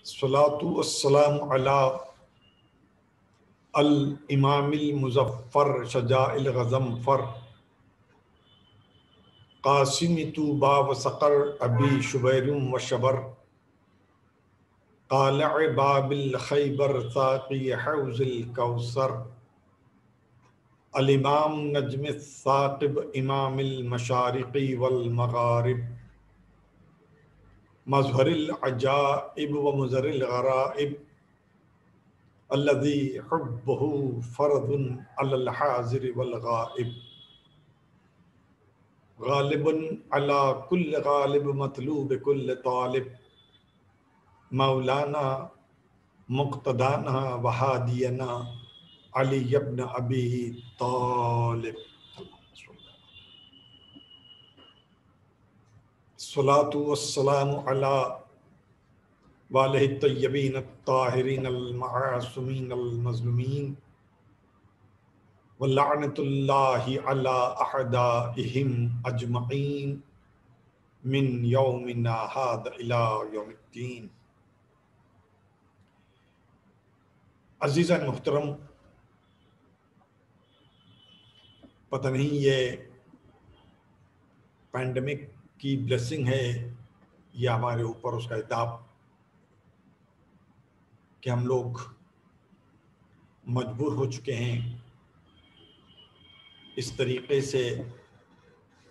الصلاۃ والسلام علی الامام المظفر شجاع الغضنفر قاسم طوبی و سقر ابی شبیر و شبر قالع باب الخیبر ساقی حوض الکوثر الامام نجم الثاقب امام المشارق والمغارب مظہر العجائب و مظہر الغرائب الذی حبہ فرض علی الحاضر والغائب غالب علی کل غالب مطلوب کل طالب مولانا مقتدانا وحادینا علی ابن ابی طالب الصلاۃ والسلام علی والہ الطیبین الطاہرین المعصومین المظلومین ولعنۃ اللہ علی اعدائہم اجمعین من یومنا ھذا الی یوم الدین۔ عزیزان محترم، پتہ نہیں یہ پینڈیمک کی بلیسنگ ہے یا ہمارے اوپر اس کا عتاب کہ ہم لوگ مجبور ہو چکے ہیں اس طریقے سے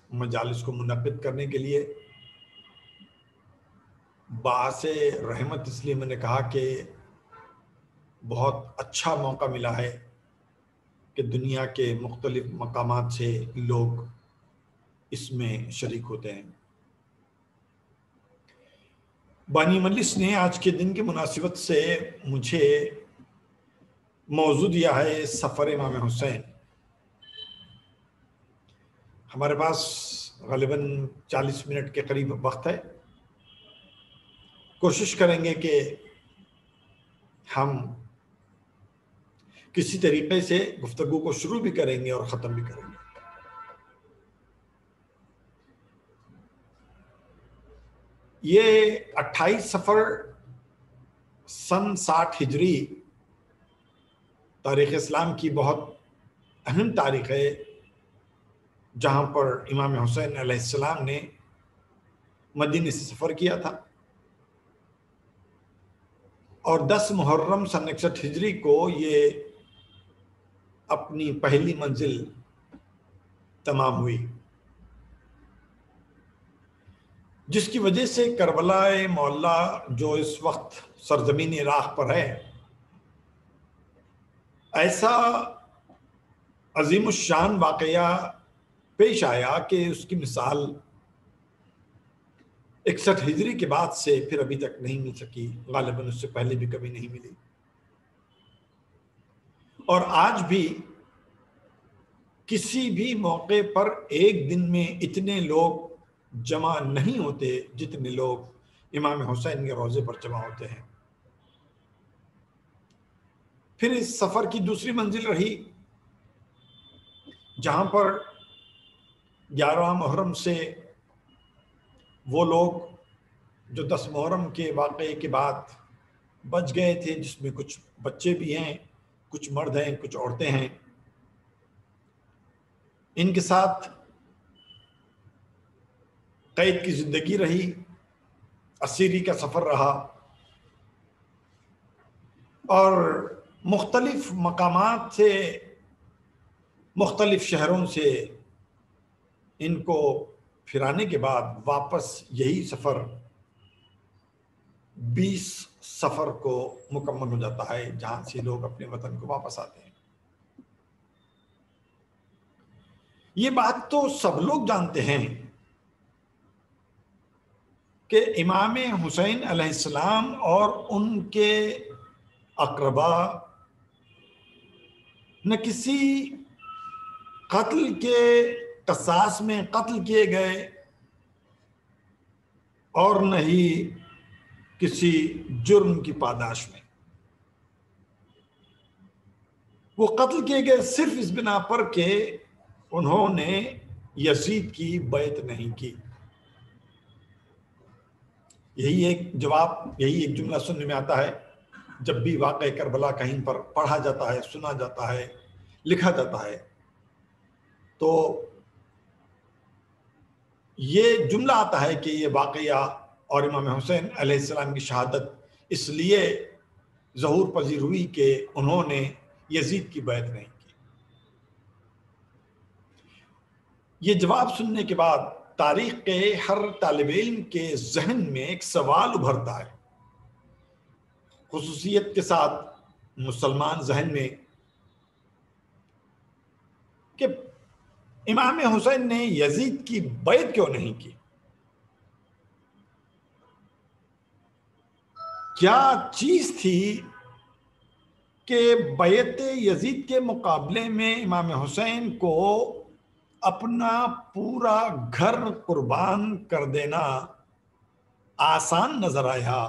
مجالس کو منعقد کرنے کے لیے۔ باعث رحمت اس لیے میں نے کہا کہ بہت اچھا موقع ملا ہے کہ دنیا کے مختلف مقامات سے لوگ اس میں شریک ہوتے ہیں۔ بانی مجلس نے آج کے دن کی مناسبت سے مجھے موضوع دیا ہے سفر امام حسین۔ ہمارے پاس غالباً 40 منٹ کے قریب وقت ہے۔ کوشش کریں گے کہ ہم کسی طریقے سے گفتگو کو شروع بھی کریں گے اور ختم بھی کریں گے۔ یہ 28 صفر سن 60 ہجری تاریخ اسلام کی بہت اہم تاریخ ہے، جہاں پر امام حسین علیہ السلام نے مدینے سے سفر کیا تھا، اور 10 محرم سن 61 ہجری کو یہ اپنی پہلی منزل تمام ہوئی، جس کی وجہ سے کربلا معلیٰ جو اس وقت سرزمین عراق پر ہے، ایسا عظیم الشان واقعہ پیش آیا کہ اس کی مثال 61 ہجری کے بعد سے پھر ابھی تک نہیں مل سکی، غالباً اس سے پہلے بھی کبھی نہیں ملی۔ اور آج بھی کسی بھی موقع پر ایک دن میں اتنے لوگ جمع نہیں ہوتے جتنے لوگ امام حسین کے روضے پر جمع ہوتے ہیں۔ پھر اس سفر کی دوسری منزل رہی، جہاں پر 11 محرم سے وہ لوگ جو 10 محرم کے واقعے کے بعد بچ گئے تھے، جس میں کچھ بچے بھی ہیں، کچھ مرد ہیں، کچھ عورتیں ہیں، ان کے ساتھ قید کی زندگی رہی، اسیری کا سفر رہا، اور مختلف مقامات سے، مختلف شہروں سے ان کو پھرانے کے بعد واپس یہی سفر 20 سفر کو مکمل ہو جاتا ہے، جہاں سے لوگ اپنے وطن کو واپس آتے ہیں۔ یہ بات تو سب لوگ جانتے ہیں کہ امام حسین علیہ السلام اور ان کے اقربا نہ کسی قتل کے قصاص میں قتل کیے گئے اور نہ ہی کسی جرم کی پاداش میں۔ وہ قتل کیے گئے صرف اس بنا پر کہ انہوں نے یزید کی بیعت نہیں کی۔ یہی ایک جواب، یہی ایک جملہ سننے میں آتا ہے جب بھی واقعہ کربلا کہیں پر پڑھا جاتا ہے، سنا جاتا ہے، لکھا جاتا ہے، تو یہ جملہ آتا ہے کہ یہ واقعہ اور امام حسین علیہ السلام کی شہادت اس لیے ظہور پذیر ہوئی کہ انہوں نے یزید کی بیعت نہیں کی۔ یہ جواب سننے کے بعد تاریخ کے ہر طالب علم کے ذہن میں ایک سوال ابھرتا ہے، خصوصیت کے ساتھ مسلمان ذہن میں، کہ امام حسین نے یزید کی بیعت کیوں نہیں کی؟ کیا چیز تھی کہ بیعت یزید کے مقابلے میں امام حسین کو اپنا پورا گھر قربان کر دینا آسان نظر آیا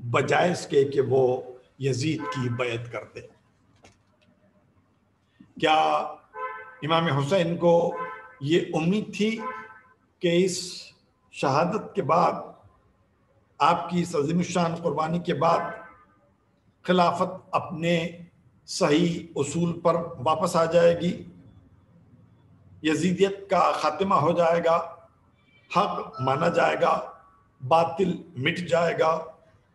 بجائے اس کے کہ وہ یزید کی بیعت کرتے؟ کیا امام حسین کو یہ امید تھی کہ اس شہادت کے بعد، آپ کی اس عظیم الشان قربانی کے بعد، خلافت اپنے صحیح اصول پر واپس آ جائے گی، یزیدیت کا خاتمہ ہو جائے گا، حق مانا جائے گا، باطل مٹ جائے گا،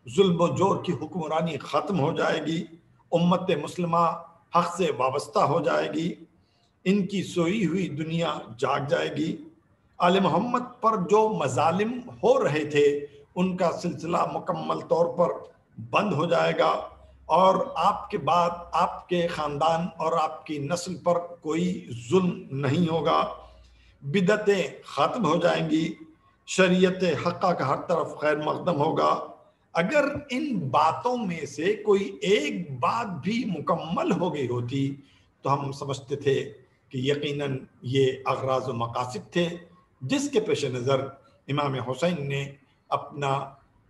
ظلم و جور کی حکمرانی ختم ہو جائے گی، امت مسلمہ حق سے وابستہ ہو جائے گی، ان کی سوئی ہوئی دنیا جاگ جائے گی، آل محمد پر جو مظالم ہو رہے تھے ان کا سلسلہ مکمل طور پر بند ہو جائے گا، اور آپ کے بعد آپ کے خاندان اور آپ کی نسل پر کوئی ظلم نہیں ہوگا، بدعتیں ختم ہو جائیں گی، شریعت حقہ کا ہر طرف خیر مقدم ہوگا۔ اگر ان باتوں میں سے کوئی ایک بات بھی مکمل ہو گئی ہوتی تو ہم سمجھتے تھے کہ یقیناً یہ اغراض و مقاصد تھے جس کے پیش نظر امام حسین نے اپنا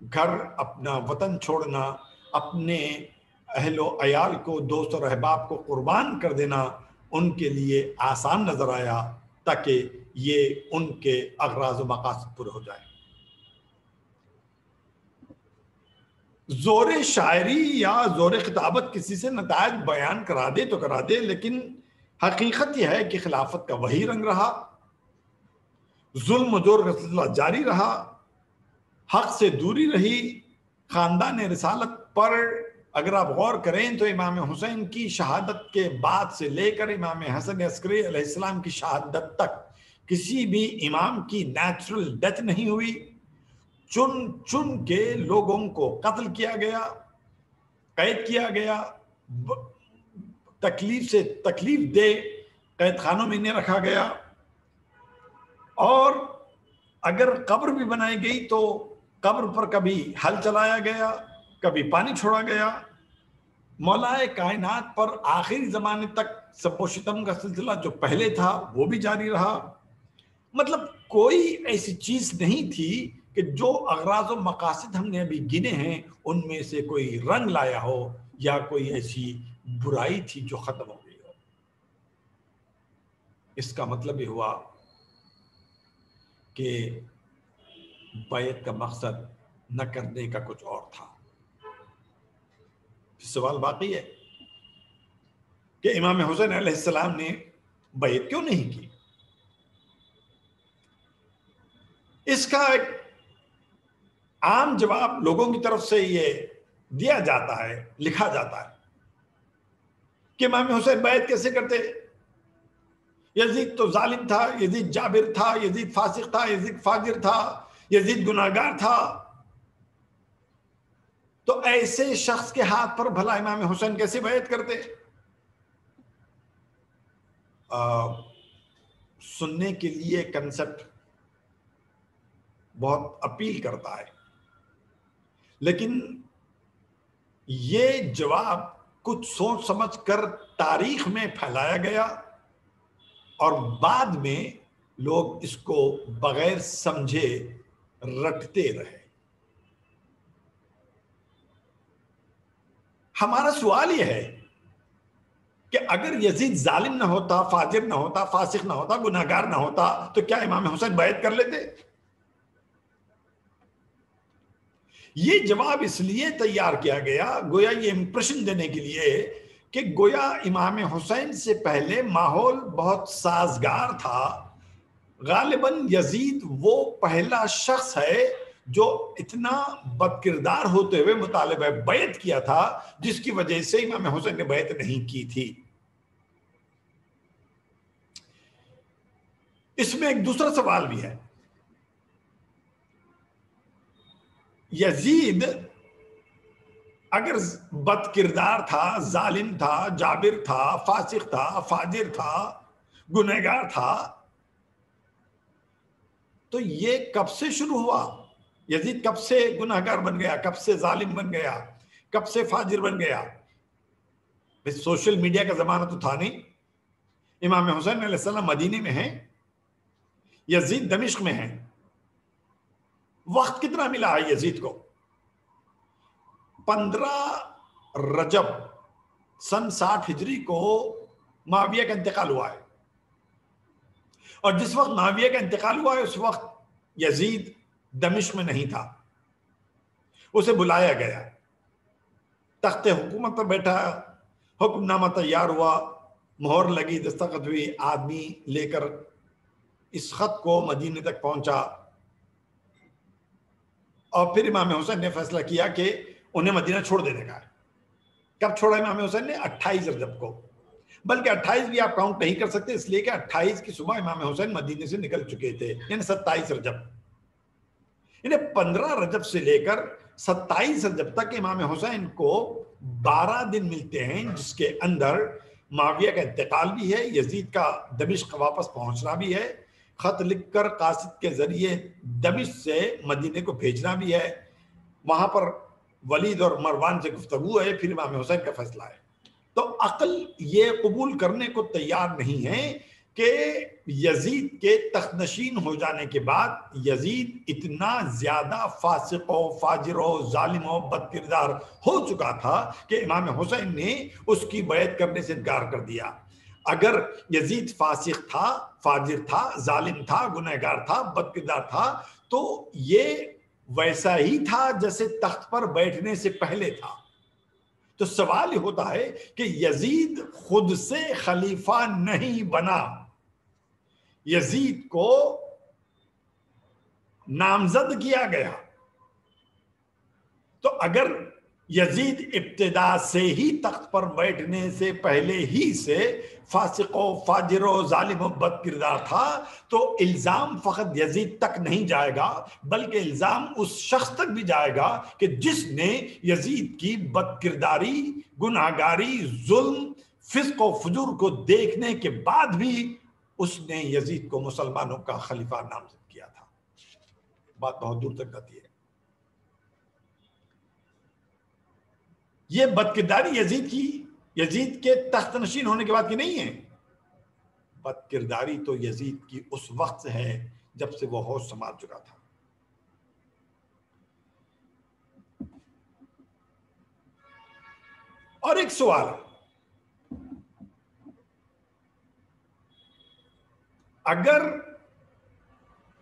گھر، اپنا وطن چھوڑنا، اپنے اہل و عیال کو، دوست اور احباب کو قربان کر دینا ان کے لیے آسان نظر آیا تاکہ یہ ان کے اغراض و مقاصد پورے ہو جائیں۔ زور شاعری یا زور خطابت کسی سے نتائج بیان کرا دے تو کرا دے، لیکن حقیقت یہ ہے کہ خلافت کا وہی رنگ رہا، ظلم و جور کا سلسلہ جاری رہا، حق سے دوری رہی۔ خاندان رسالت پر اگر آپ غور کریں تو امام حسین کی شہادت کے بعد سے لے کر امام حسن عسکری علیہ السلام کی شہادت تک کسی بھی امام کی نیچرل ڈیتھ نہیں ہوئی، چن چن کے لوگوں کو قتل کیا گیا، قید کیا گیا، تکلیف سے تکلیف دے قید خانوں میں انہیں رکھا گیا، اور اگر قبر بھی بنائی گئی تو قبر پر کبھی ہل چلایا گیا، کبھی پانی چھوڑا گیا۔ مولا کائنات پر آخری زمانے تک سب و شتم کا سلسلہ جو پہلے تھا وہ بھی جاری رہا۔ مطلب کوئی ایسی چیز نہیں تھی کہ جو اغراض و مقاصد ہم نے ابھی گنے ہیں ان میں سے کوئی رنگ لایا ہو یا کوئی ایسی برائی تھی جو ختم ہو گئی ہو۔ اس کا مطلب یہ ہوا کہ بیعت کا مقصد نہ کرنے کا کچھ اور تھا۔ سوال باقی ہے کہ امام حسین علیہ السلام نے بیعت کیوں نہیں کی؟ اس کا ایک عام جواب لوگوں کی طرف سے یہ دیا جاتا ہے، لکھا جاتا ہے کہ امام حسین بیعت کیسے کرتے؟ یزید تو ظالم تھا، یزید جابر تھا، یزید فاسق تھا، یزید فاجر تھا، یزید گناہگار تھا، تو ایسے شخص کے ہاتھ پر بھلا امام حسین کیسے بیعت کرتے؟ سننے کے لیے کنسپٹ بہت اپیل کرتا ہے، لیکن یہ جواب کچھ سوچ سمجھ کر تاریخ میں پھیلایا گیا اور بعد میں لوگ اس کو بغیر سمجھے رٹتے رہے۔ ہمارا سوال یہ ہے کہ اگر یزید ظالم نہ ہوتا، فاجر نہ ہوتا، فاسق نہ ہوتا، گناہگار نہ ہوتا تو کیا امام حسین بیعت کر لیتے؟ یہ جواب اس لیے تیار کیا گیا گویا یہ امپریشن دینے کے لیے کہ گویا امام حسین سے پہلے ماحول بہت سازگار تھا. غالباً یزید وہ پہلا شخص ہے جو اتنا بد کردار ہوتے ہوئے مطالبہ بیعت کیا تھا جس کی وجہ سے امام حسین نے بیعت نہیں کی تھی. اس میں ایک دوسرا سوال بھی ہے. یزید اگر بد کردار تھا، ظالم تھا، جابر تھا، فاسق تھا، فاجر تھا، گنہگار تھا، تو یہ کب سے شروع ہوا؟ یزید کب سے گنہگار بن گیا؟ کب سے ظالم بن گیا؟ کب سے فاجر بن گیا؟ سوشل میڈیا کا زمانہ تو تھا نہیں. امام حسین علیہ السلام مدینے میں ہیں، یزید دمشق میں ہیں. وقت کتنا ملا ہے یزید کو؟ 15 رجب سن 60 ہجری کو معاویہ کا انتقال ہوا ہے، اور جس وقت معاویہ کا انتقال ہوا ہے اس وقت یزید دمشق میں نہیں تھا. اسے بلایا گیا، تخت حکومت پر بیٹھا، حکم نامہ تیار ہوا، مہر لگی، دستخط ہوئی، آدمی لے کر اس خط کو مدینے تک پہنچا، اور پھر امام حسین نے فیصلہ کیا کہ انہیں مدینہ چھوڑ دینے کا ہے. کب چھوڑا امام حسین نے؟ 28 رجب کو. بلکہ 28 بھی آپ کاؤنٹ نہیں کر سکتے، اس لیے کہ 28 کی صبح امام حسین مدینے سے نکل چکے تھے، یعنی 27 رجب. یعنی 15 رجب سے لے کر 27 رجب تک امام حسین کو 12 دن ملتے ہیں، جس کے اندر معاویہ کا انتقال بھی ہے، یزید کا دمشق واپس پہنچنا بھی ہے، خط لکھ کر قاصد کے ذریعے دمشق سے مدینے کو بھیجنا بھی ہے، وہاں پر ولید اور مروان سے گفتگو ہے، پھر امام حسین کا فیصلہ ہے. تو عقل یہ قبول کرنے کو تیار نہیں ہے کہ یزید کے تخت نشین ہو جانے کے بعد یزید اتنا زیادہ فاسق و فاجر و ظالم و بد کردار ہو چکا تھا کہ امام حسین نے اس کی بیعت کرنے سے انکار کر دیا. اگر یزید فاسق تھا، فاجر تھا، ظالم تھا، گنہگار تھا، بد کردار تھا، تو یہ ویسا ہی تھا جیسے تخت پر بیٹھنے سے پہلے تھا. تو سوال یہ ہوتا ہے کہ یزید خود سے خلیفہ نہیں بنا، یزید کو نامزد کیا گیا. تو اگر یزید ابتدا سے ہی تخت پر بیٹھنے سے پہلے ہی سے فاسق و فاجر و ظالم و بد کردار تھا تو الزام فقط یزید تک نہیں جائے گا، بلکہ الزام اس شخص تک بھی جائے گا کہ جس نے یزید کی بد کرداری، گناہگاری، ظلم، فسق و فجور کو دیکھنے کے بعد بھی اس نے یزید کو مسلمانوں کا خلیفہ نامزد کیا تھا. بات بہت دور تک جاتی ہے. یہ بد کرداری یزید کے تخت نشین ہونے کے بعد کی نہیں ہے. بد کرداری تو یزید کی اس وقت سے ہے جب سے وہ ہوش سنبھال چکا تھا. اور ایک سوال، اگر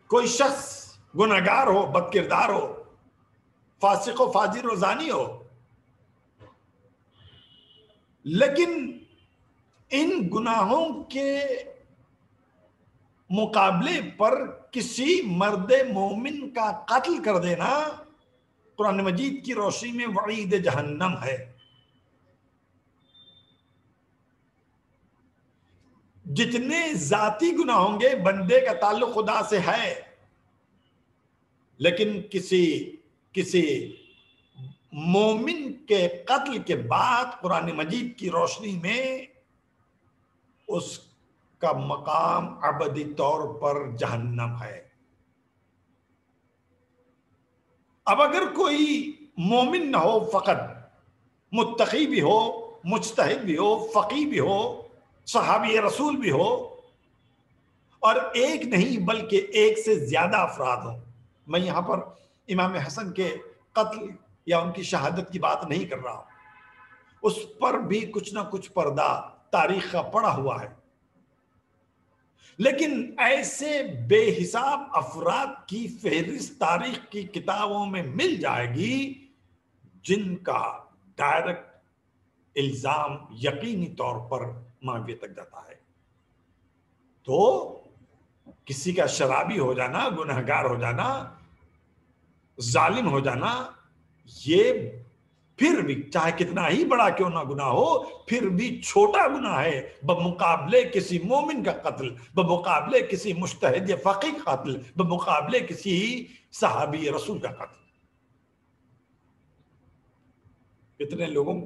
کوئی شخص گنہگار ہو، بد کردار ہو، فاسق و فاجر و زانی ہو، لیکن ان گناہوں کے مقابلے پر کسی مرد مومن کا قتل کر دینا قرآن مجید کی روشنی میں وعید جہنم ہے. جتنے ذاتی گناہ ہوں گے، بندے کا تعلق خدا سے ہے، لیکن کسی مومن کے قتل کے بعد قرآن مجید کی روشنی میں اس کا مقام ابدی طور پر جہنم ہے. اب اگر کوئی مومن نہ ہو، فقط متقی بھی ہو، مجتہد بھی ہو، فقی بھی ہو، صحابی رسول بھی ہو، اور ایک نہیں بلکہ ایک سے زیادہ افراد ہوں. میں یہاں پر امام حسن کے قتل یا ان کی شہادت کی بات نہیں کر رہا ہوں، اس پر بھی کچھ نہ کچھ پردہ تاریخ کا پڑا ہوا ہے. لیکن ایسے بے حساب افراد کی فہرست تاریخ کی کتابوں میں مل جائے گی جن کا ڈائریکٹ الزام یقینی طور پر معاویہ تک جاتا ہے. تو کسی کا شرابی ہو جانا، گنہگار ہو جانا، ظالم ہو جانا، یہ پھر بھی چاہے کتنا ہی بڑا کیوں نہ گناہ ہو، پھر بھی چھوٹا گناہ ہے بمقابلے کسی مومن کا قتل، بمقابلے کسی مجتہد یا فقیہ کا قتل، بمقابلے کسی صحابی رسول کا قتل. کتنے لوگوں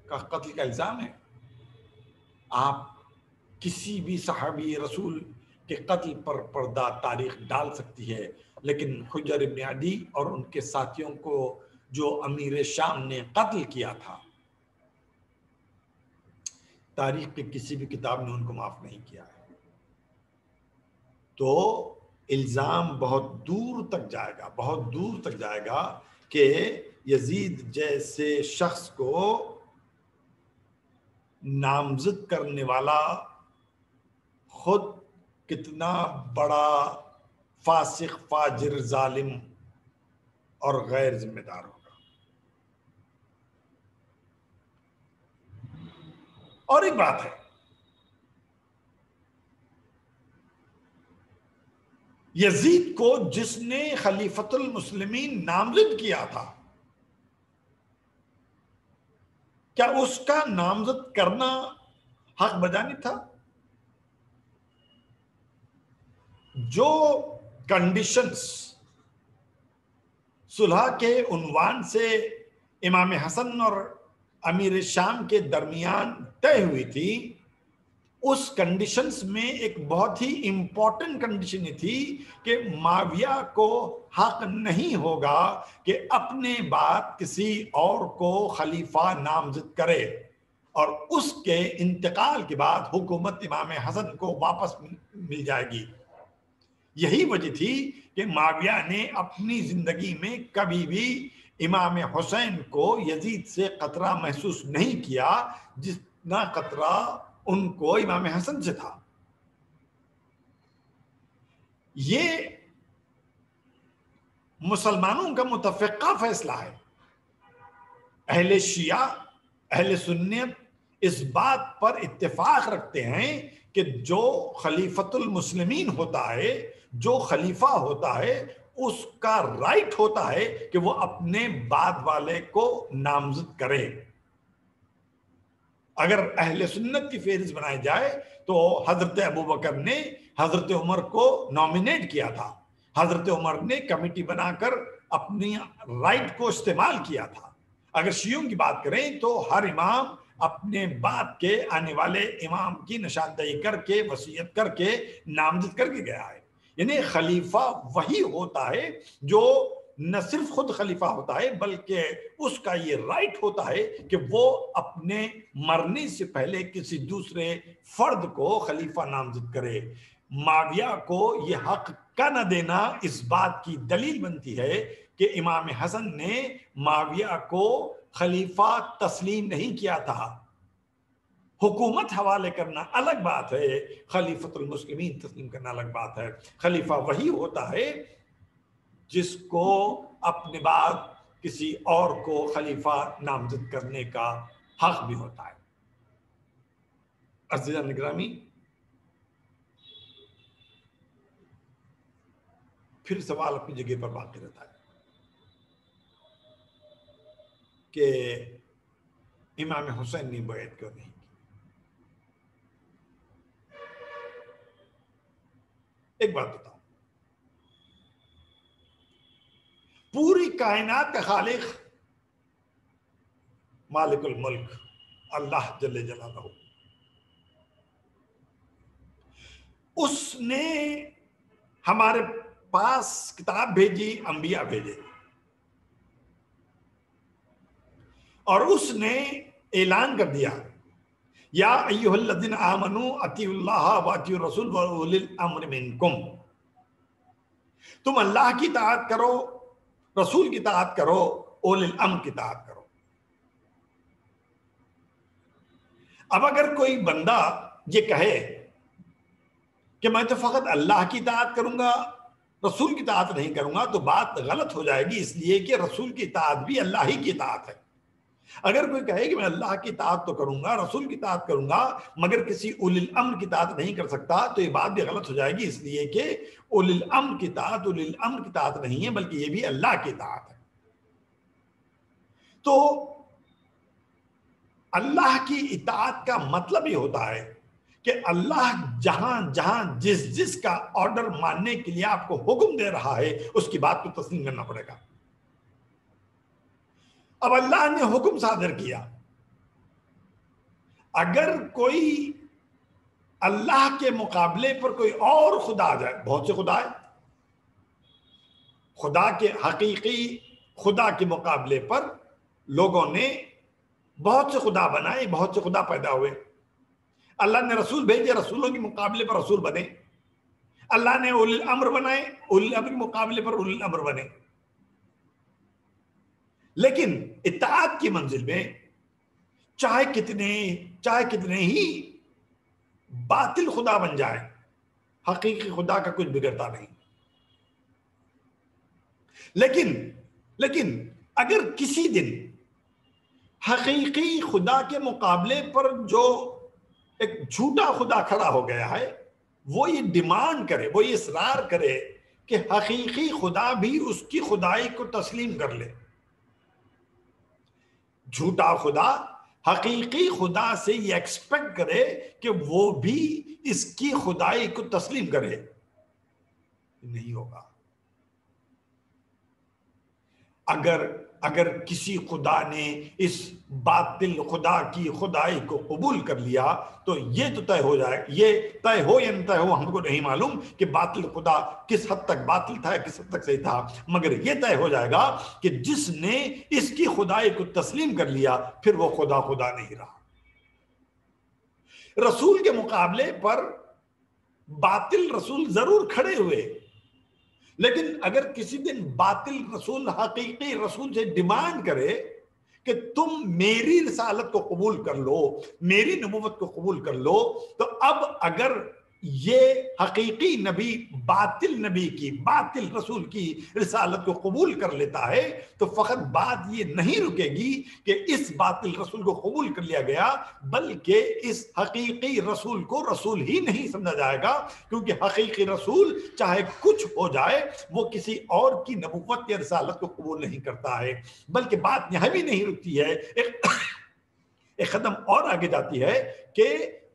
کا قتل کا الزام ہے. آپ کسی بھی صحابی رسول کے قتل پر پردہ تاریخ ڈال سکتی ہے، لیکن حجر ابن عدی اور ان کے ساتھیوں کو جو امیر شام نے قتل کیا تھا، تاریخ کی کسی بھی کتاب نے ان کو معاف نہیں کیا ہے. تو الزام بہت دور تک جائے گا، بہت دور تک جائے گا کہ یزید جیسے شخص کو نامزد کرنے والا خود کتنا بڑا فاسق، فاجر، ظالم اور غیر ذمہ دار ہوگا. اور ایک بات ہے، یزید کو جس نے خلیفۃ المسلمین نامزد کیا تھا، کیا اس کا نامزد کرنا حق بجانب تھا؟ جو کنڈیشنز صلح کے عنوان سے امام حسن اور امیر شام کے درمیان طے ہوئی تھی، اس کنڈیشنز میں ایک بہت ہی امپورٹنٹ کنڈیشن یہ تھی کہ معاویہ کو حق نہیں ہوگا کہ اپنے بعد کسی اور کو خلیفہ نامزد کرے، اور اس کے انتقال کے بعد حکومت امام حسن کو واپس مل جائے گی. یہی وجہ تھی کہ معاویہ نے اپنی زندگی میں کبھی بھی امام حسین کو یزید سے خطرہ محسوس نہیں کیا جتنا خطرہ ان کو امام حسن سے تھا. یہ مسلمانوں کا متفقہ فیصلہ ہے. اہل شیعہ، اہل سنت اس بات پر اتفاق رکھتے ہیں کہ جو خلیفۃ المسلمین ہوتا ہے، جو خلیفہ ہوتا ہے، اس کا رائٹ ہوتا ہے کہ وہ اپنے بعد والے کو نامزد کرے. اگر اہل سنت کی فہرست بنائی جائے تو حضرت ابوبکر نے حضرت عمر کو نامینیٹ کیا تھا، حضرت عمر نے کمیٹی بنا کر اپنی رائٹ کو استعمال کیا تھا. اگر شیعوں کی بات کریں تو ہر امام اپنے بعد کے آنے والے امام کی نشاندہی کر کے، وصیت کر کے، نامزد کر کے گیا ہے. یعنی خلیفہ وہی ہوتا ہے جو نہ صرف خود خلیفہ ہوتا ہے بلکہ اس کا یہ رائٹ ہوتا ہے کہ وہ اپنے مرنے سے پہلے کسی دوسرے فرد کو خلیفہ نامزد کرے. معاویہ کو یہ حق کا نہ دینا اس بات کی دلیل بنتی ہے کہ امام حسن نے معاویہ کو خلیفہ تسلیم نہیں کیا تھا. حکومت حوالے کرنا الگ بات ہے، خلیفۃ المسلمین تسلیم کرنا الگ بات ہے. خلیفہ وہی ہوتا ہے جس کو اپنے بعد کسی اور کو خلیفہ نامزد کرنے کا حق بھی ہوتا ہے. عزیزان گرامی، پھر سوال اپنی جگہ پر باقی رہتا ہے کہ امام حسین نے بیعت کیوں نہیں کی. ایک بات بتاؤ، پوری کائنات کا خالق مالک الملک اللہ جل جلالہ، اس نے ہمارے پاس کتاب بھیجی، انبیاء بھیجے، اور اس نے اعلان کر دیا یا ایھا الذین آمنوا اطیعوا اللہ واطیعوا الرسول واولی الامر منکم. تم اللہ کی اطاعت کرو، رسول کی اطاعت کرو، اولی الامر کی اطاعت کرو. اب اگر کوئی بندہ یہ کہے کہ میں تو فقط اللہ کی اطاعت کروں گا، رسول کی اطاعت نہیں کروں گا، تو بات غلط ہو جائے گی، اس لیے کہ رسول کی اطاعت بھی اللہ ہی کی اطاعت ہے۔ اگر کوئی کہے کہ میں اللہ کی اطاعت تو کروں گا، رسول کی اطاعت کروں گا، مگر کسی اولی الامر کی اطاعت نہیں کر سکتا، تو یہ بات بھی غلط ہو جائے گی، اس لیے کہ اولی الامر کی اطاعت نہیں ہے، بلکہ یہ بھی اللہ کی اطاعت ہے۔ تو اللہ کی اطاعت کا مطلب یہ ہوتا ہے کہ اللہ جہاں جہاں جس کا آرڈر ماننے کے لیے آپ کو حکم دے رہا ہے، اس کی بات کو تسلیم کرنا پڑے گا۔ اب اللہ نے حکم صادر کیا، اگر کوئی اللہ کے مقابلے پر کوئی اور خدا آ جائے، بہت سے خدا ہے، خدا کے حقیقی خدا کے مقابلے پر لوگوں نے بہت سے خدا بنائے، بہت سے خدا پیدا ہوئے۔ اللہ نے رسول بھیجے، رسولوں کے مقابلے پر رسول بنے۔ اللہ نے اولی الامر بنائے، اولی الامر کے مقابلے پر اولی الامر بنے۔ لیکن اطاعت کی منزل میں چاہے کتنے ہی باطل خدا بن جائے، حقیقی خدا کا کچھ بگڑتا نہیں۔ لیکن اگر کسی دن حقیقی خدا کے مقابلے پر جو ایک جھوٹا خدا کھڑا ہو گیا ہے، وہ یہ ڈیمانڈ کرے، وہ یہ اصرار کرے کہ حقیقی خدا بھی اس کی خدائی کو تسلیم کر لے، جھوٹا خدا حقیقی خدا سے یہ ایکسپیکٹ کرے کہ وہ بھی اس کی خدائی کو تسلیم کرے، نہیں ہوگا۔ اگر کسی خدا نے اس باطل خدا کی خدائی کو قبول کر لیا تو یہ تو طے ہو جائے، یہ طے ہو یا نہ طے ہو ہم کو نہیں معلوم کہ باطل خدا کس حد تک باطل تھا، کس حد تک صحیح تھا، مگر یہ طے ہو جائے گا کہ جس نے اس کی خدائی کو تسلیم کر لیا پھر وہ خدا نہیں رہا۔ رسول کے مقابلے پر باطل رسول ضرور کھڑے ہوئے، لیکن اگر کسی دن باطل رسول حقیقی رسول سے ڈیمانڈ کرے کہ تم میری رسالت کو قبول کر لو، میری نبوت کو قبول کر لو، تو اب اگر یہ حقیقی نبی باطل رسول کی رسالت کو قبول کر لیتا ہے تو فقط بات یہ نہیں رکے گی کہ اس باطل رسول کو قبول کر لیا گیا، بلکہ اس حقیقی رسول کو رسول ہی نہیں سمجھا جائے گا، کیونکہ حقیقی رسول چاہے کچھ ہو جائے وہ کسی اور کی نبوت یا رسالت کو قبول نہیں کرتا ہے۔ بلکہ بات یہاں بھی نہیں رکتی ہے، ایک قدم اور آگے جاتی ہے کہ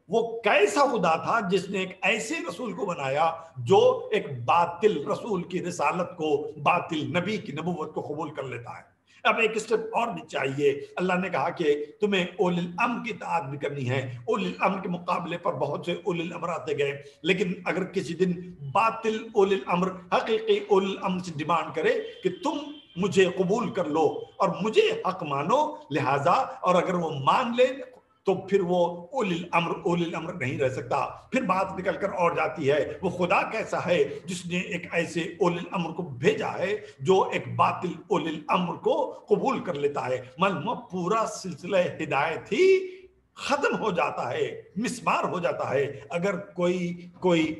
وہ کیسا خدا تھا جس نے ایک ایسے رسول کو بنایا جو ایک باطل رسول کی رسالت کو، باطل نبی کی نبوت کو قبول کر لیتا ہے۔ اب ایک اسٹیپ اور بھی چاہیے۔ اللہ نے کہا کہ تمہیں اولی الامر کی اطاعت بھی کرنی ہے، اولی الامر کے مقابلے پر بہت سے اولی الامر آتے گئے، لیکن اگر کسی دن باطل اولی الامر حقیقی اولی الامر سے ڈیمانڈ کرے کہ تم مجھے قبول کر لو اور مجھے حق مانو، لہذا اور اگر وہ مان لے تو پھر وہ اولی الامر نہیں رہ سکتا۔ پھر بات نکل کر اور جاتی ہے وہ خدا کیسا ہے جس نے ایک ایسے اولی الامر کو بھیجا ہے جو ایک باطل اولی الامر کو قبول کر لیتا ہے۔ معلوم پورا سلسلہ ہدایت ہی ختم ہو جاتا ہے، مسمار ہو جاتا ہے اگر کوئی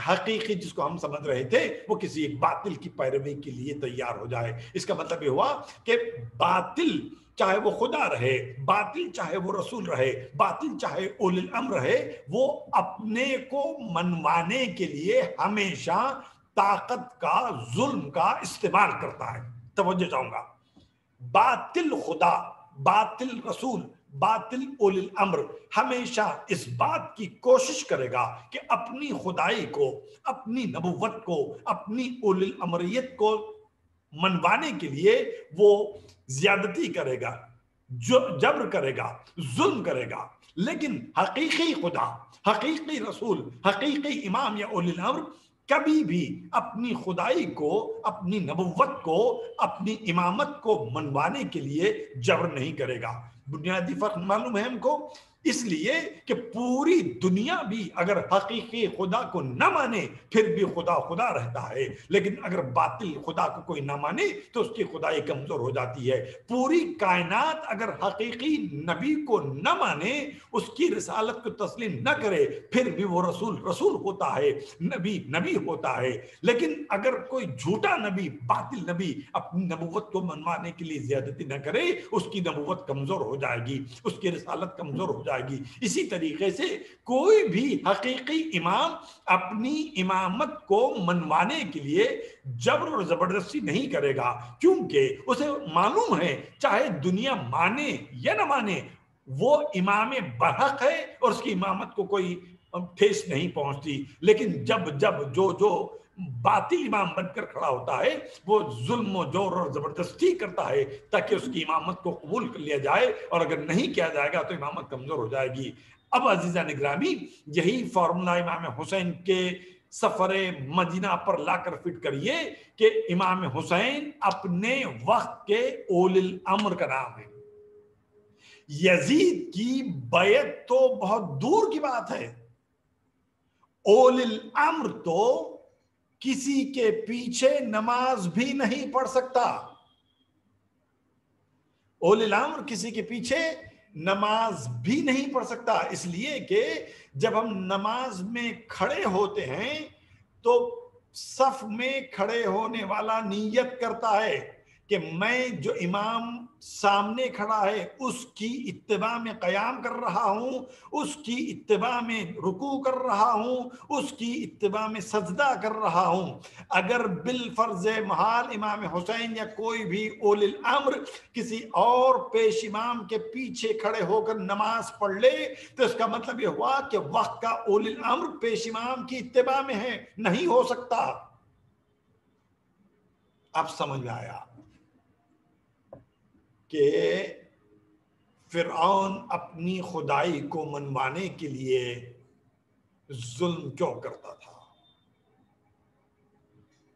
حقیقی جس کو ہم سمجھ رہے تھے وہ کسی ایک باطل کی پیروی کے لیے تیار ہو جائے۔ اس کا مطلب یہ ہوا کہ باطل چاہے وہ خدا رہے، باطل چاہے وہ رسول رہے، باطل چاہے اولی الامر رہے، وہ اپنے کو منوانے کے لیے ہمیشہ طاقت کا، ظلم کا استعمال کرتا ہے۔ توجہ چاہوں گا، باطل خدا، باطل رسول، باطل اولی الامر ہمیشہ اس بات کی کوشش کرے گا کہ اپنی خدائی کو، اپنی نبوت کو، اپنی اولی الامریت کو منوانے کے لیے وہ زیادتی کرے گا، جبر کرے گا، ظلم کرے گا۔ لیکن حقیقی خدا، حقیقی رسول، حقیقی امام یا اولی الامر کبھی بھی اپنی خدائی کو، اپنی نبوت کو، اپنی امامت کو منوانے کے لیے جبر نہیں کرے گا۔ بنیادی فرق معلوم ہے ہم کو؟ اس لیے کہ پوری دنیا بھی اگر حقیقی خدا کو نہ مانے پھر بھی خدا خدا رہتا ہے، لیکن اگر باطل خدا کو کوئی نہ مانے تو اس کی خدائی کمزور ہو جاتی ہے۔ پوری کائنات اگر حقیقی نبی کو نہ مانے، اس کی رسالت کو تسلیم نہ کرے، پھر بھی وہ رسول رسول ہوتا ہے، نبی نبی ہوتا ہے۔ لیکن اگر کوئی جھوٹا نبی، باطل نبی اپنی نبوت کو منوانے کے لیے زیادتی نہ کرے، اس کی نبوت کمزور ہو جائے گی، اس کی رسالت کمزور ہو جائے گی۔ اسی طریقے سے کوئی بھی حقیقی امام اپنی امامت کو منوانے کے لیے جبر اور زبردستی نہیں کرے گا، کیونکہ اسے معلوم ہے چاہے دنیا مانے یا نہ مانے وہ امام برحق ہے اور اس کی امامت کو کوئی ٹھیس نہیں پہنچتی۔ لیکن جب جو باطل امام بن کر کھڑا ہوتا ہے وہ ظلم و جور اور زبردستی کرتا ہے تاکہ اس کی امامت کو قبول کر لیا جائے، اور اگر نہیں کیا جائے گا تو امامت کمزور ہو جائے گی۔ اب عزیزان گرامی، یہی فارمولا امام حسین کے سفر مدینہ پر لا کر فٹ کریے کہ امام حسین اپنے وقت کے اول الامر کا نام ہے۔ یزید کی بیعت تو بہت دور کی بات ہے، اول الامر تو کسی کے پیچھے نماز بھی نہیں پڑھ سکتا۔ اول الامر کسی کے پیچھے نماز بھی نہیں پڑھ سکتا، اس لیے کہ جب ہم نماز میں کھڑے ہوتے ہیں تو صف میں کھڑے ہونے والا نیت کرتا ہے کہ میں جو امام سامنے کھڑا ہے اس کی اتباع میں قیام کر رہا ہوں، اس کی اتباع میں رکوع کر رہا ہوں، اس کی اتباع میں سجدہ کر رہا ہوں۔ اگر بالفرض محال امام حسین یا کوئی بھی اول الامر کسی اور پیش امام کے پیچھے کھڑے ہو کر نماز پڑھ لے تو اس کا مطلب یہ ہوا کہ وقت کا اول الامر پیش امام کی اتباع میں ہے، نہیں ہو سکتا۔ اب سمجھ میں آیا کہ فرعون اپنی خدائی کو منوانے کے لیے ظلم کیوں کرتا تھا۔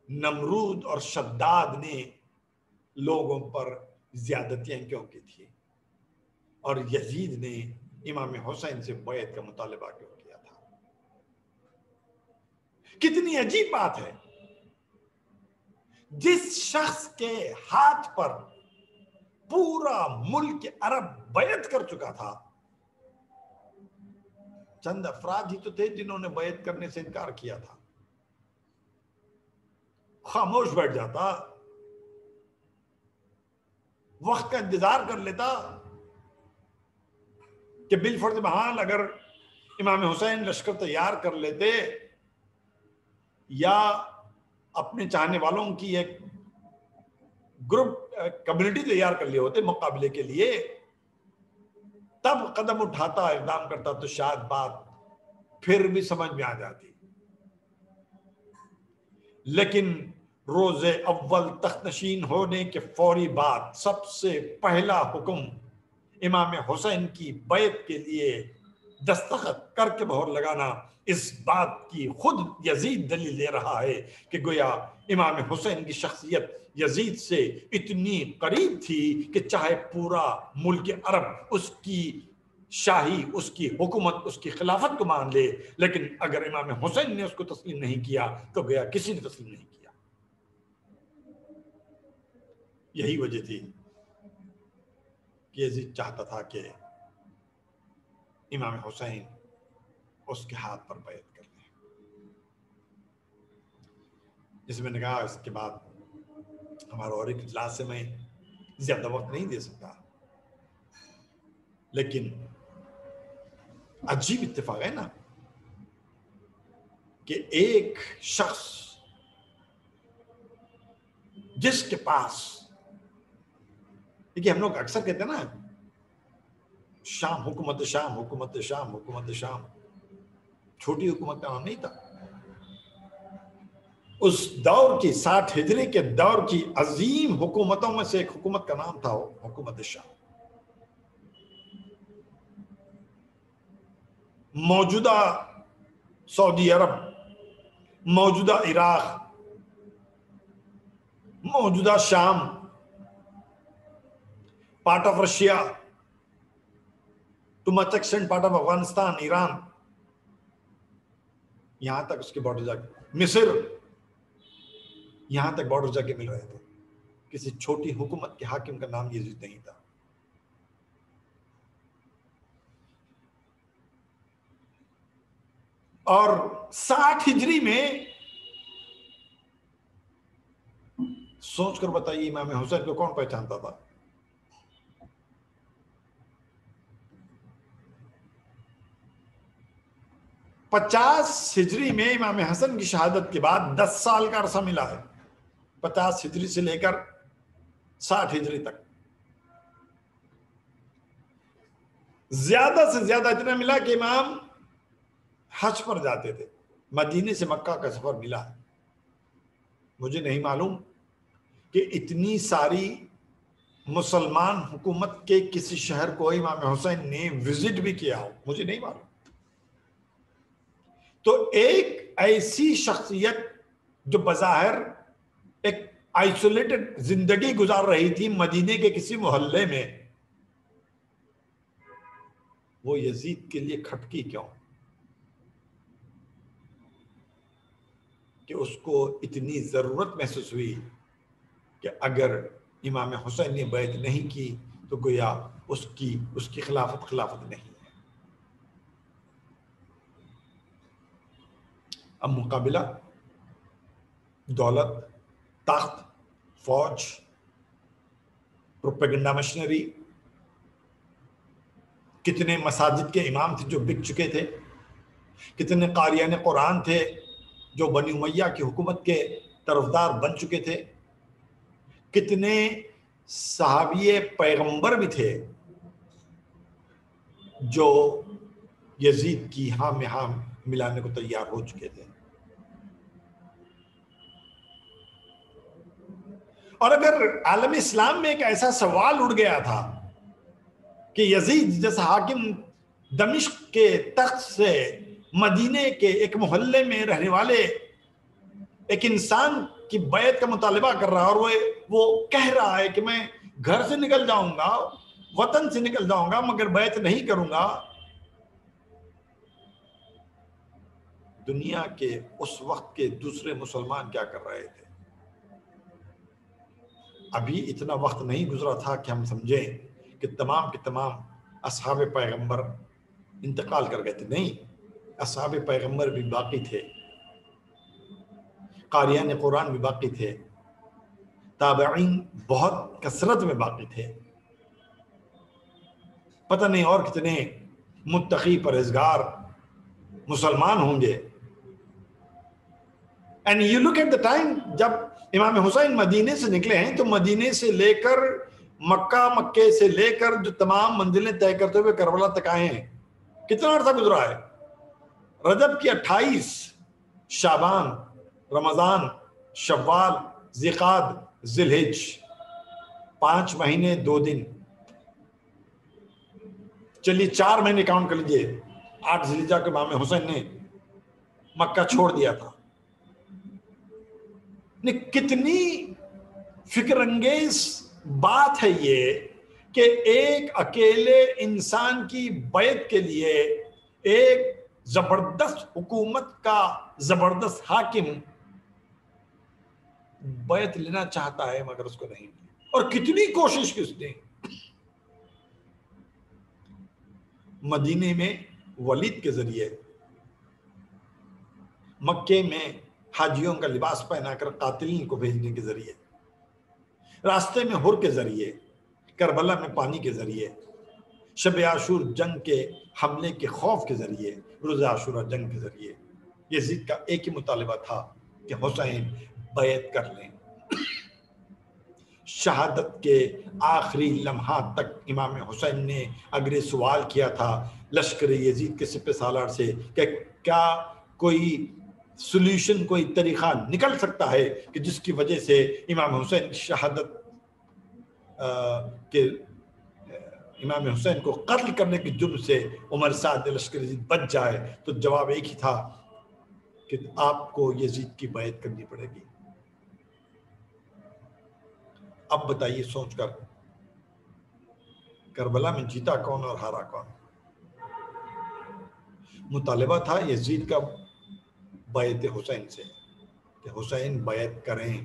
نمرود اور شداد نے لوگوں پر زیادتیاں کیوں کی تھی، اور یزید نے امام حسین سے بیعت کا مطالبہ کیوں کیا تھا۔ کتنی عجیب بات ہے، جس شخص کے ہاتھ پر پورا ملک عرب بیعت کر چکا تھا، چند افراد ہی تو تھے جنہوں نے بیعت کرنے سے انکار کیا تھا، خاموش بیٹھ جاتا، وقت کا انتظار کر لیتا کہ بالفرض محال اگر امام حسین لشکر تیار کر لیتے یا اپنے چاہنے والوں کی ایک گروپ کمیونٹی تیار کر لیے ہوتے مقابلے کے لیے، تب قدم اٹھاتا، اقدام کرتا تو شاید بات پھر بھی سمجھ میں آ جاتی۔ لیکن روز اول تخت نشین ہونے کے فوری بعد سب سے پہلا حکم امام حسین کی بیعت کے لیے دستخط کر کے مہر لگانا، اس بات کی خود یزید دلیل دے رہا ہے کہ گویا امام حسین کی شخصیت یزید سے اتنی قریب تھی کہ چاہے پورا ملک عرب اس کی شاہی، اس کی حکومت، اس کی خلافت کو مان لے، لیکن اگر امام حسین نے اس کو تسلیم نہیں کیا تو گویا کسی نے تسلیم نہیں کیا۔ یہی وجہ تھی کہ یزید چاہتا تھا کہ امام حسین اس کے ہاتھ پر بیعت کر لیں۔ جس میں نے کہا اس کے بعد ہمارا اور ایک اجلاس سے میں زیادہ وقت نہیں دے سکتا، لیکن عجیب اتفاق ہے نا کہ ایک شخص جس کے پاس، دیکھیے ہم لوگ اکثر کہتے ہیں نا شام، حکومت شام، حکومت شام، حکومت شام، چھوٹی حکومت کا نام نہیں تھا۔ اس دور کی 60 ہجری کے دور کی عظیم حکومتوں میں سے ایک حکومت کا نام تھا حکومت شام۔ موجودہ سعودی عرب، موجودہ عراق، موجودہ شام، part of Russia, to much extent part of Afghanistan, Iran, یہاں تک اس کے بارڈر جا کے مصر، یہاں تک بارڈر جا کے مل رہے تھے. کسی چھوٹی حکومت کے حاکم کا نام یزید نہیں تھا. اور 60 ہجری میں سوچ کر بتائیے امام حسین کو کون پہچانتا تھا؟ ہجری میں امام حسن کی شہادت کے بعد 10 سال کا عرصہ ملا ہے. 50 ہجری سے لے کر 60 ہجری تک زیادہ سے زیادہ اتنا ملا کہ امام حج پر جاتے تھے. مدینے سے مکہ کا سفر ملا ہے. مجھے نہیں معلوم کہ اتنی ساری مسلمان حکومت کے کسی شہر کو امام حسین نے وزٹ بھی کیا ہو، مجھے نہیں معلوم. تو ایک ایسی شخصیت جو بظاہر ایک آئسولیٹڈ زندگی گزار رہی تھی مدینے کے کسی محلے میں، وہ یزید کے لیے کھٹکی کیوں کہ اس کو اتنی ضرورت محسوس ہوئی کہ اگر امام حسین نے بیعت نہیں کی تو گویا اس کی خلافت نہیں ہے. اب مقابلہ دولت، تخت، فوج، پروپیگنڈا مشنری، کتنے مساجد کے امام تھے جو بک چکے تھے، کتنے قاریان قرآن تھے جو بنی امیہ کی حکومت کے طرفدار بن چکے تھے، کتنے صحابی پیغمبر بھی تھے جو یزید کی ہاں میں ہاں ملانے کو تیار ہو چکے تھے. اور اگر عالم اسلام میں ایک ایسا سوال اٹھ گیا تھا کہ یزید جیسا حاکم دمشق کے تخت سے مدینے کے ایک محلے میں رہنے والے ایک انسان کی بیعت کا مطالبہ کر رہا اور وہ کہہ رہا ہے کہ میں گھر سے نکل جاؤں گا، وطن سے نکل جاؤں گا مگر بیعت نہیں کروں گا، دنیا کے اس وقت کے دوسرے مسلمان کیا کر رہے تھے؟ ابھی اتنا وقت نہیں گزرا تھا کہ ہم سمجھیں کہ تمام کے تمام اصحاب پیغمبر انتقال کر گئے تھے. نہیں، اصحاب پیغمبر بھی باقی تھے، قاریان قرآن بھی باقی تھے، تابعین بہت کثرت میں باقی تھے. پتہ نہیں اور کتنے متقی پرہیزگار مسلمان ہوں گے. And you look at the time جب امام حسین مدینے سے نکلے ہیں تو مدینے سے لے کر مکے سے لے کر جو تمام منزلیں طے کرتے ہوئے کربلا تک آئے ہیں، کتنا عرصہ گزرا ہے؟ رجب کی 28، شعبان، رمضان، شوال، ذیقعد، ذی الحج، 5 مہینے 2 دن. چلیے 4 مہینے کاؤنٹ کر لیجیے. 8 ذی الحجہ کو امام حسین نے مکہ چھوڑ دیا تھا. کتنی فکر انگیز بات ہے یہ کہ ایک اکیلے انسان کی بیعت کے لیے ایک زبردست حکومت کا زبردست حاکم بیعت لینا چاہتا ہے مگر اس کو نہیں. اور کتنی کوشش کی اس نے. مدینے میں ولید کے ذریعے، مکے میں حاجیوں کا لباس پہنا کر قاتلین کو بھیجنے کے ذریعے، راستے میں ہر کے ذریعے، کربلا میں پانی کے ذریعے، شب عاشور جنگ کے حملے کے خوف کے ذریعے، روز عاشورہ جنگ کے ذریعے، یزید کا ایک ہی مطالبہ تھا کہ حسین بیعت کر لیں. شہادت کے آخری لمحات تک امام حسین نے اگر یہ سوال کیا تھا لشکر یزید کے سپہ سالار سے کہ کیا کوئی سولوشن، کوئی طریقہ نکل سکتا ہے کہ جس کی وجہ سے امام حسین شہادت کے امام حسین کو قتل کرنے کے جرم سے عمر سعد لشکر یزید بچ جائے، تو جواب ایک ہی تھا کہ آپ کو یزید کی بیعت کرنی پڑے گی. اب بتائیے سوچ کر، کربلا میں جیتا کون اور ہارا کون؟ مطالبہ تھا یزید کا بیعت حسین سے کہ حسین بیعت کریں.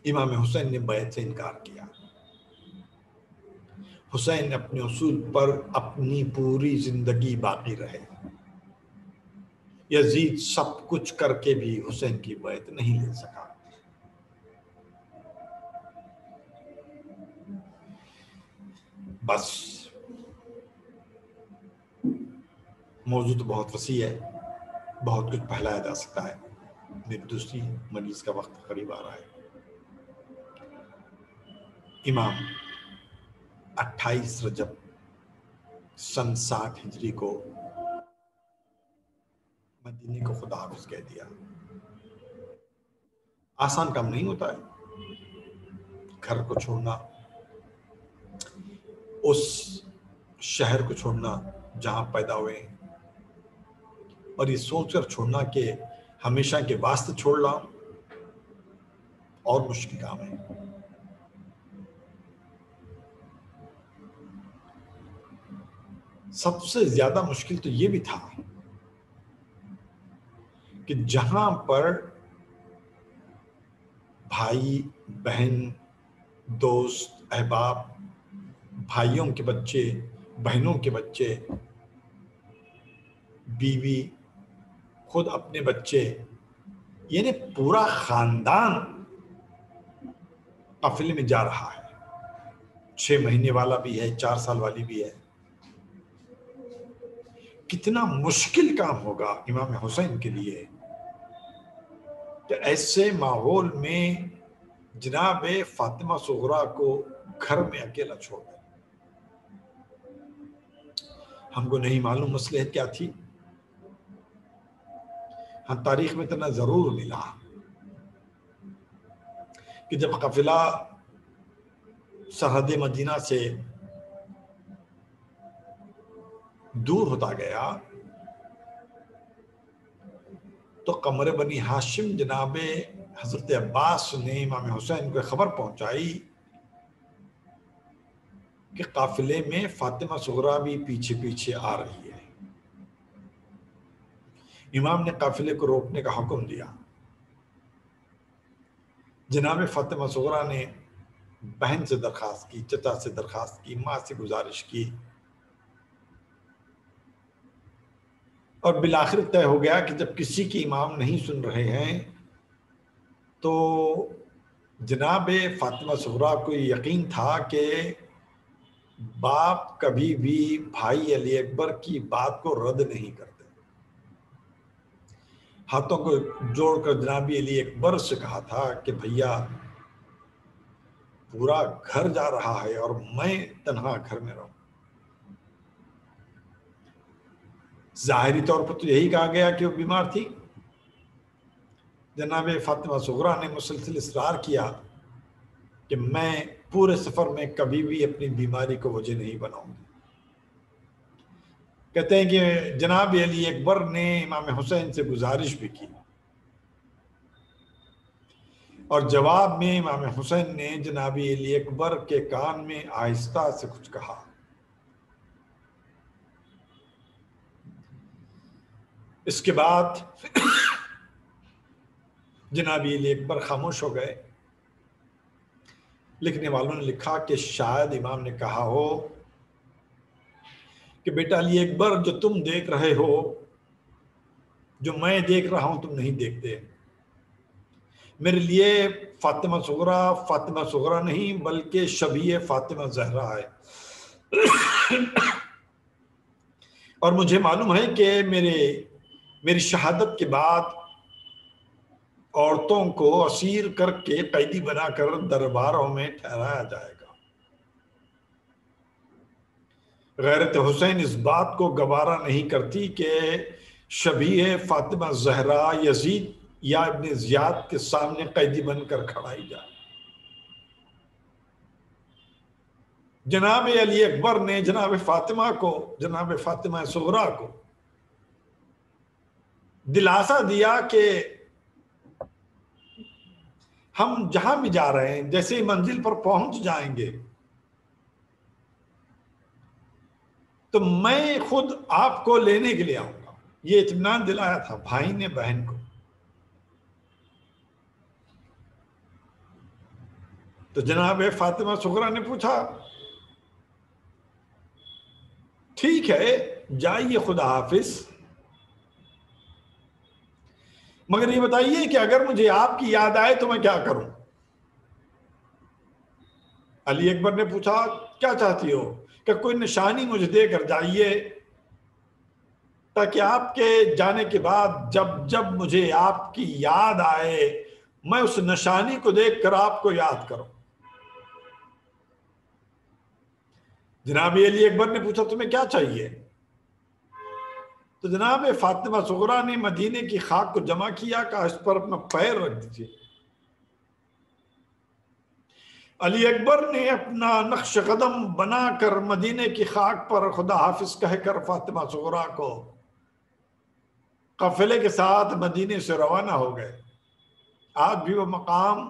امام حسین نے بیعت سے انکار کیا. حسین اپنے اصول پر اپنی پوری زندگی باقی رہے. یزید سب کچھ کر کے بھی حسین کی بیعت نہیں لے سکا. بس موضوع تو بہت وسیع ہے، بہت کچھ پھیلایا جا سکتا ہے. میری دوسری مجلس کا وقت قریب آ رہا ہے. امام 28 رجب سن 60 ہجری کو مدینے کو خدا حافظ کہہ دیا. آسان کام نہیں ہوتا ہے گھر کو چھوڑنا، اس شہر کو چھوڑنا جہاں پیدا ہوئے، اور یہ سوچ کر چھوڑنا کہ ہمیشہ کے واسطے چھوڑ لاؤں، اور مشکل کام ہے. سب سے زیادہ مشکل تو یہ بھی تھا کہ جہاں پر بھائی بہن دوست احباب، بھائیوں کے بچے بہنوں کے بچے، بیوی، خود اپنے بچے، یعنی پورا خاندان قافلے میں جا رہا ہے. 6 مہینے والا بھی ہے، 4 سال والی بھی ہے. کتنا مشکل کام ہوگا امام حسین کے لیے کہ ایسے ماحول میں جناب فاطمہ صغرا کو گھر میں اکیلا چھوڑ دیں. ہم کو نہیں معلوم مصلحت کیا تھی. ہم تاریخ میں اتنا ضرور ملا کہ جب قافلہ سرحد مدینہ سے دور ہوتا گیا تو قمر بنی ہاشم جناب حضرت عباس نے امام حسین کو خبر پہنچائی کہ قافلے میں فاطمہ صغرا بھی پیچھے پیچھے آ رہی ہے. امام نے قافلے کو روکنے کا حکم دیا. جناب فاطمہ صغرا نے بہن سے درخواست کی، چچا سے درخواست کی، ماں سے گزارش کی، اور بالآخر طے ہو گیا کہ جب کسی کی امام نہیں سن رہے ہیں تو جناب فاطمہ صغرا کو یقین تھا کہ باپ کبھی بھی بھائی علی اکبر کی بات کو رد نہیں کرتے. ہاتھوں کو جوڑ کر جناب علی اکبر سے کہا تھا کہ بھیا پورا گھر جا رہا ہے اور میں تنہا گھر میں رہوں. ظاہری طور پر تو یہی کہا گیا کہ وہ بیمار تھی. جناب فاطمہ صغرا نے مسلسل اصرار کیا کہ میں پورے سفر میں کبھی بھی اپنی بیماری کو وجہ نہیں بناؤں گی. کہتے ہیں کہ جناب علی اکبر نے امام حسین سے گزارش بھی کی، اور جواب میں امام حسین نے جناب علی اکبر کے کان میں آہستہ سے کچھ کہا. اس کے بعد جناب علی اکبر خاموش ہو گئے. لکھنے والوں نے لکھا کہ شاید امام نے کہا ہو کہ بیٹا علی اکبر، جو تم دیکھ رہے ہو، جو میں دیکھ رہا ہوں، تم نہیں دیکھتے. میرے لیے فاطمہ صغرا نہیں بلکہ شبیہ فاطمہ زہرا ہے. اور مجھے معلوم ہے کہ میری شہادت کے بعد عورتوں کو اسیر کر کے قیدی بنا کر درباروں میں ٹھہرایا جائے گا. غیرت حسین اس بات کو گوارا نہیں کرتی کہ شبیہ فاطمہ زہرا یزید یا ابن زیاد کے سامنے قیدی بن کر کھڑائی جائے. جناب علی اکبر نے جناب فاطمہ صغرا کو دلاسا دیا کہ ہم جہاں بھی جا رہے ہیں، جیسے ہی منزل پر پہنچ جائیں گے تو میں خود آپ کو لینے کے لیے آؤں گا. یہ اطمینان دلایا تھا بھائی نے بہن کو. تو جناب فاطمہ صغریٰ نے پوچھا ٹھیک ہے جائیے خدا حافظ، مگر یہ بتائیے کہ اگر مجھے آپ کی یاد آئے تو میں کیا کروں؟ علی اکبر نے پوچھا کیا چاہتی ہو؟ کہ کوئی نشانی مجھے دے کر جائیے تاکہ آپ کے جانے کے بعد جب جب مجھے آپ کی یاد آئے میں اس نشانی کو دیکھ کر آپ کو یاد کروں. جناب علی اکبر نے پوچھا تمہیں کیا چاہیے؟ تو جناب فاطمہ صغریٰ نے مدینے کی خاک کو جمع کیا، کہا اس پر اپنا پیر رکھ دیجیے. علی اکبر نے اپنا نقش قدم بنا کر مدینے کی خاک پر خدا حافظ کہہ کر فاطمہ صغریٰ کو قافلے کے ساتھ مدینے سے روانہ ہو گئے. آج بھی وہ مقام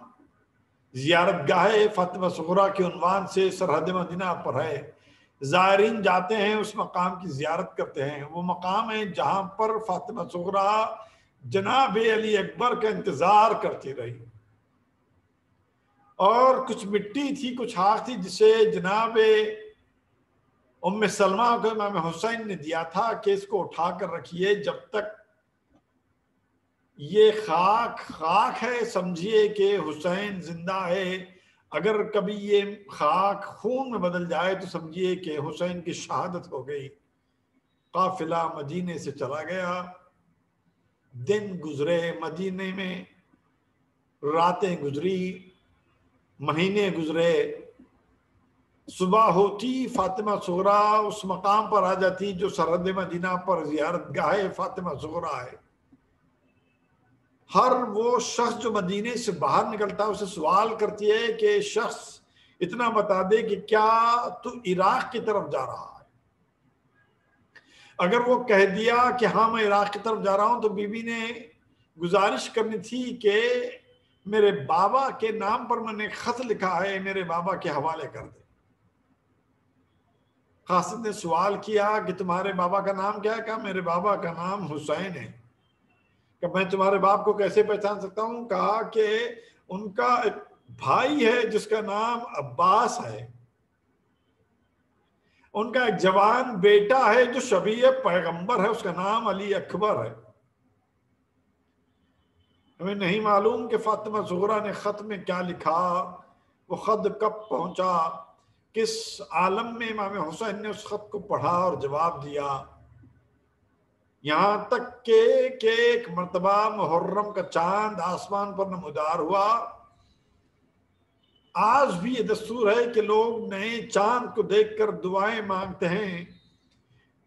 زیارت گاہ فاطمہ صغریٰ کے عنوان سے سرحد مدینہ پر ہے. زائرین جاتے ہیں اس مقام کی زیارت کرتے ہیں. وہ مقام ہے جہاں پر فاطمہ صغریٰ جناب علی اکبر کا انتظار کرتی رہی، اور کچھ مٹی تھی کچھ خاک تھی جسے جناب ام سلمہ کو امام حسین نے دیا تھا کہ اس کو اٹھا کر رکھیے، جب تک یہ خاک ہے سمجھیے کہ حسین زندہ ہے، اگر کبھی یہ خاک خون میں بدل جائے تو سمجھیے کہ حسین کی شہادت ہو گئی. قافلہ مدینے سے چلا گیا، دن گزرے مدینے میں، راتیں گزری، مہینے گزرے. صبح ہوتی فاطمہ صغریٰ اس مقام پر آ جاتی جو سرحد مدینہ پر زیارت گاہ فاطمہ صغریٰ ہے. ہر وہ شخص جو مدینے سے باہر نکلتا ہے اسے سوال کرتی ہے کہ شخص اتنا بتا دے کہ کیا تو عراق کی طرف جا رہا ہے؟ اگر وہ کہہ دیا کہ ہاں میں عراق کی طرف جا رہا ہوں تو بی بی نے گزارش کرنی تھی کہ میرے بابا کے نام پر میں نے خط لکھا ہے، میرے بابا کے حوالے کر دے. قاصد نے سوال کیا کہ تمہارے بابا کا نام کیا ہے؟ کہا میرے بابا کا نام حسین ہے. کہ میں تمہارے باپ کو کیسے پہچان سکتا ہوں؟ کہا کہ ان کا ایک بھائی ہے جس کا نام عباس ہے، ان کا ایک جوان بیٹا ہے جو شبیہ پیغمبر ہے، اس کا نام علی اکبر ہے. ہمیں نہیں معلوم کہ فاطمہ صغریٰ نے خط میں کیا لکھا، وہ خط کب پہنچا، کس عالم میں امام حسین نے اس خط کو پڑھا اور جواب دیا. یہاں تک کہ ایک مرتبہ محرم کا چاند آسمان پر نمودار ہوا. آج بھی یہ دستور ہے کہ لوگ نئے چاند کو دیکھ کر دعائیں مانگتے ہیں.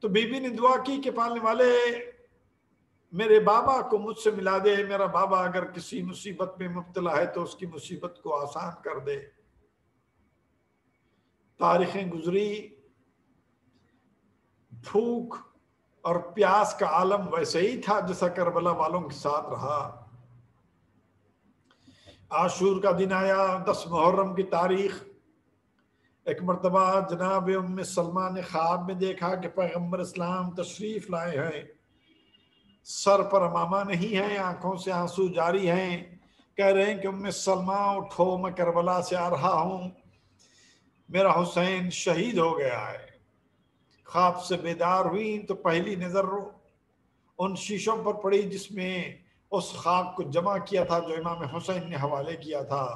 تو بی بی نے دعا کی کہ پالنے والے میرے بابا کو مجھ سے ملا دے، میرا بابا اگر کسی مصیبت میں مبتلا ہے تو اس کی مصیبت کو آسان کر دے. تاریخیں گزری، بھوک اور پیاس کا عالم ویسے ہی تھا جیسا کربلا والوں کے ساتھ رہا. عاشور کا دن آیا، 10 محرم کی تاریخ. ایک مرتبہ جناب ام سلمہ نے خواب میں دیکھا کہ پیغمبر اسلام تشریف لائے ہیں، سر پر امامہ نہیں ہے، آنکھوں سے آنسو جاری ہیں. کہہ رہے ہیں کہ ام سلمہ اٹھو، میں کربلا سے آ رہا ہوں، میرا حسین شہید ہو گیا ہے. خواب سے بیدار ہوئی تو پہلی نظر ان شیشوں پر پڑی جس میں اس خاک کو جمع کیا تھا جو امام حسین نے حوالے کیا تھا.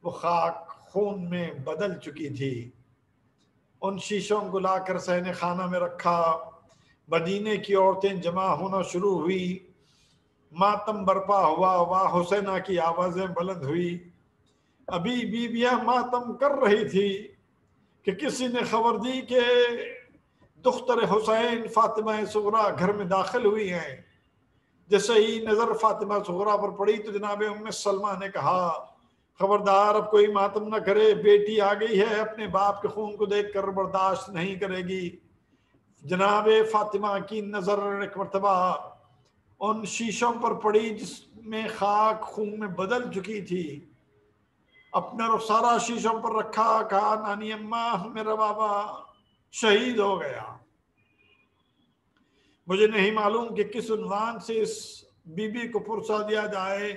وہ خاک خون میں بدل چکی تھی. ان شیشوں کو لا کر صحن خانہ میں رکھا. مدینے کی عورتیں جمع ہونا شروع ہوئی، ماتم برپا ہوا، واہ حسینہ کی آوازیں بلند ہوئی. ابھی بیویاں ماتم کر رہی تھی کہ کسی نے خبر دی کہ دختر حسین فاطمہ صغریٰ گھر میں داخل ہوئی ہیں. جیسے ہی نظر فاطمہ صغریٰ پر پڑی تو جناب ام سلمہ نے کہا خبردار اب کوئی ماتم نہ کرے، بیٹی آ گئی ہے، اپنے باپ کے خون کو دیکھ کر برداشت نہیں کرے گی. جناب فاطمہ کی نظر ایک مرتبہ ان شیشوں پر پڑی جس میں خاک خون میں بدل چکی تھی. اپنا رخسارہ شیشوں پر رکھا، کہا نانی اماں میرا بابا شہید ہو گیا. مجھے نہیں معلوم کہ کس عنوان سے اس بی بی کو پرسہ دیا جائے.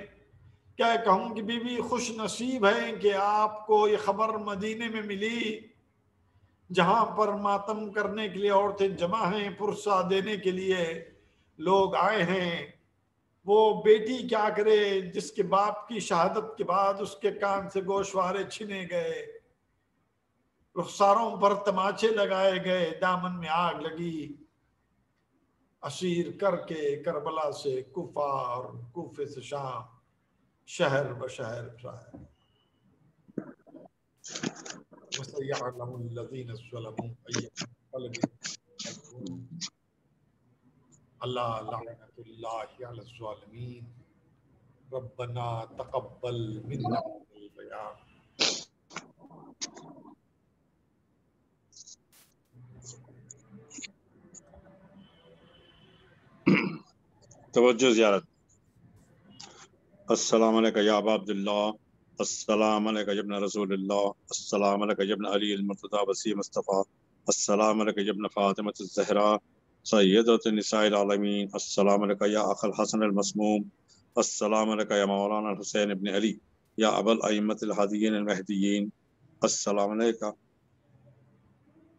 کیا کہوں کہ بی بی خوش نصیب ہے کہ آپ کو یہ خبر مدینے میں ملی جہاں پر ماتم کرنے کے لیے عورتیں جمع ہیں, پرسہ دینے کے لیے لوگ آئے ہیں. وہ بیٹی کیا کرے جس کے باپ کی شہادت کے بعد اس کے کان سے گوشوارے چھینے گئے, رخساروں پر تماچے لگائے گئے, دامن میں آگ لگی, اسیر کر کے کربلا سے کوفہ اور کوفے سے شام, شہر بشہر پھرائے. وَسَيَعْلَمُ الَّذِينَ ظَلَمُوا أَيَّ مُنقَلِبٍ يَنقَلِبُونَ. اللہ لعنت اللہ علی الظالمین. ربنا تقبل منا البیان. توجہ زیارت. السلام علیکم یا ابا عبداللہ, السلام علیکم یا ابن رسول اللہ, السلام علیکم یا ابن علی المرتضی وسیع مصطفیٰ, السلام علیکم یا ابن فاطمۃ الزہرا سیدۃ النساء العالمین, السلام علیکم یا اخ الحسن المسموم, السلام علیکم یا مولانا الحسین ابن علی یا ابا الائمۃ الہادیین المہدیین, السلام علیکم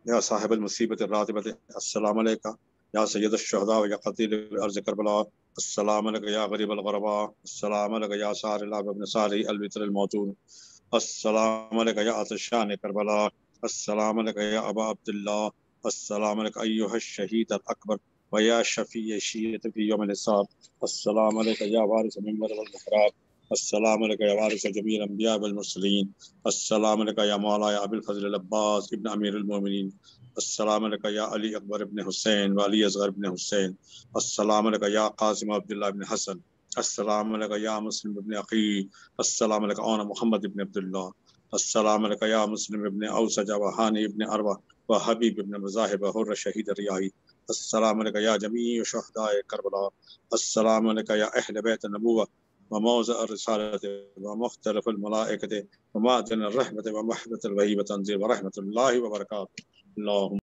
یا صاحب المصیبت الراتبۃ, السلام علیکم یا سید الشہداء یا قتیل ارض کربلا, السلام علیکم یا غریب الغرباء, السلام علیکم یا سار الاب ابن صالح الوطر الموتون, السلام علیکم یا عطشان کربلا, السلام علیکم یا ابا عبداللہ, السلام علیکم ایہا الشہید الاکبر و یا شفیع شیعۃ فی یوم الحساب, السلام علیکم یا وارث المنبر والمحراب, السلام علیکم یا وارث جمیع الانبیاء والمرسلین, السلام علیکم یا مولانا ابی الفضل العباس ابن امیر المومنین, السلام علیکم یا علی اکبر ابن حسین و علی اصغر ابن حسین, السلام علیکم یا قاسم عبداللہ ابن حسن, السلام علیکم یا مسلم ابن عقیل, السلام علیکم انا محمد ابن عبداللہ, السلام علیکم یا مسلم ابن اوسجہ و ہانی ابن عروہ و حبیب ابن مذاہب حر شہید ریاحی, السلام علیکم یا جمیع شہداء کربلا, السلام علیکم یا اہل بیت النبوہ و موضع الرسالۃ و مختلف الملائکۃ و معدن الرحمۃ و محبت الوحی و تنزیل و رحمۃ اللہ وبرکاتہ. اللہم